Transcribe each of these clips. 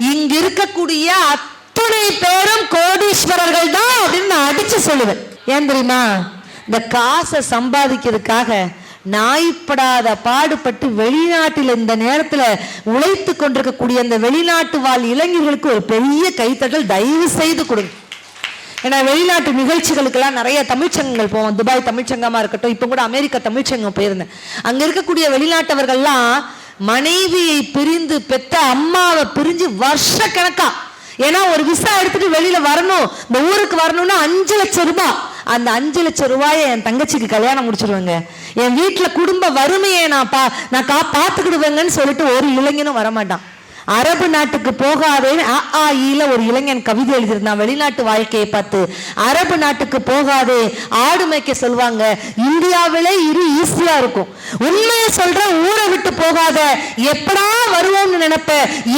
இங்க இருக்கக்கூடிய அத்தனை பேரும் கோடீஸ்வரர்கள் தான் அப்படின்னு நான் அடிச்சு சொல்லுவேன். ஏன் தெரியுமா? இந்த காசை சம்பாதிக்கிறதுக்காக நாய்ப்படாத பாடுபட்டு வெளிநாட்டில் இந்த நேரத்தில் உழைத்து கொண்டிருக்கக்கூடிய அந்த வெளிநாட்டு வாழ் இளைஞர்களுக்கு ஒரு பெரிய கைத்தட்டல் தயவு செய்து கொடுங்க. ஏன்னா வெளிநாட்டு நிகழ்ச்சிகளுக்கெல்லாம் நிறைய தமிழ்ச்சங்கங்கள் போவோம். துபாய் தமிழ்ச்சங்கமா இருக்கட்டும், இப்போ கூட அமெரிக்கா தமிழ்ச்சங்கம் போயிருந்தேன். அங்க இருக்கக்கூடிய வெளிநாட்டவர்கள்லாம் மனைவியை பிரிந்து பெற்ற அம்மாவை பிரிஞ்சு வருஷ கணக்கா, ஏன்னா ஒரு விசா எடுத்துட்டு வெளியில வரணும், இந்த ஊருக்கு வரணும்னா 5 லட்சம் ரூபாய். அந்த 5 லட்சம் ரூபாயை என் தங்கச்சிக்கு கல்யாணம் முடிச்சிருவேங்க, என் வீட்டுல குடும்ப வறுமையை நான் பார்த்துக்கிடுவேங்கன்னு சொல்லிட்டு ஒரு இளைஞனும் வரமாட்டான். அரபு நாட்டுக்கு போகாதேன்னு ஒரு இளைஞன் கவிதை எழுதியிருந்தான் வெளிநாட்டு வாழ்க்கையை பார்த்து. அரபு நாட்டுக்கு போகாதே, ஆடு மேய்க்க சொல்லுவாங்க, இந்தியாவிலே ஈஸியா இருக்கும். உண்மையை சொல்ற, ஊரை விட்டு போகாத, எப்படா வருவோம்னு நினைப்ப,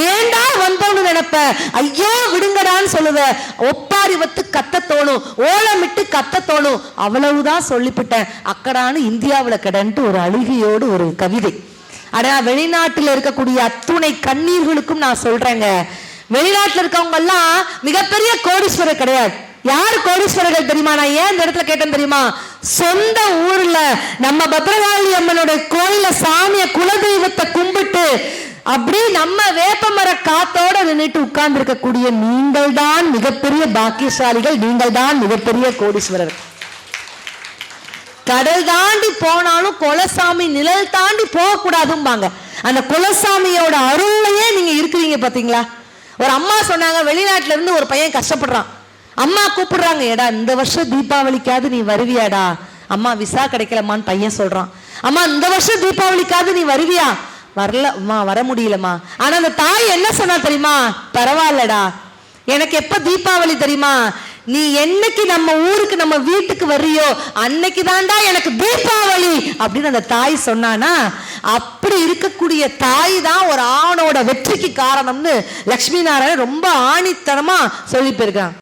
ஏண்டா வந்தோம்னு நினைப்ப, ஐயோ விடுங்கடான்னு சொல்லுவ, ஒப்பாரி வத்து கத்த தோணும், ஓலமிட்டு கத்த தோணும், அவ்வளவுதான் சொல்லிவிட்டேன் அக்கடான்னு இந்தியாவில் கடன்ட்டு ஒரு அழுகையோடு ஒரு கவிதை. ஆனா வெளிநாட்டில் இருக்கக்கூடிய அத்துணை கண்ணீர்களுக்கும் நான் சொல்றேங்க, வெளிநாட்டில் இருக்கவங்க எல்லாம் மிகப்பெரிய கோடீஸ்வரர் கிடையாது. யாரு கோடீஸ்வரர்கள் தெரியுமா? நான் ஏன் இந்த இடத்துல கேட்டேன் தெரியுமா? சொந்த ஊர்ல நம்ம பத்ரகாளி அம்மனோட கோயில சாமிய குலதெய்வத்தை கும்பிட்டு அப்படி நம்ம வேப்பமர காத்தோட நின்றுட்டு உட்கார்ந்து இருக்கக்கூடிய நீங்கள் தான் மிகப்பெரிய பாக்கியசாலிகள், நீங்கள் தான் மிகப்பெரிய கோடீஸ்வரர். கடல் தாண்டி போனாலும் குலசாமி நிழல் தாண்டி போக கூடாதும்பாங்க. அந்த குலசாமியோட அருள்லையே நீங்க இருக்கிறீங்க பாத்தீங்களா? ஒரு அம்மா சொன்னாங்க, வெளிநாட்டுல இருந்து ஒரு பையன் கஷ்டப்படுறான், அம்மா கூப்பிடுறாங்க, ஏடா இந்த வருஷம் தீபாவளிக்காவது நீ வருவியாடா? அம்மா விசா கிடைக்கலமான்னு பையன் சொல்றான். அம்மா இந்த வருஷம் தீபாவளிக்காவது நீ வருவியா? வரலம்மா, வர முடியலம்மா. ஆனா அந்த தாய் என்ன சொன்னா தெரியுமா? பரவாயில்லடா, எனக்கு எப்ப தீபாவளி தெரியுமா? நீ என்னைக்கு நம்ம ஊருக்கு நம்ம வீட்டுக்கு வர்றியோ அன்னைக்கு தாண்டா எனக்கு தீபாவளி அப்படின்னு அந்த தாய் சொன்னானா. அப்படி இருக்கக்கூடிய தாய் தான் ஒரு ஆணோட வெற்றிக்கு காரணம்னு லட்சுமி நாராயணன் ரொம்ப ஆணித்தனமா சொல்லி போயிருக்காங்க.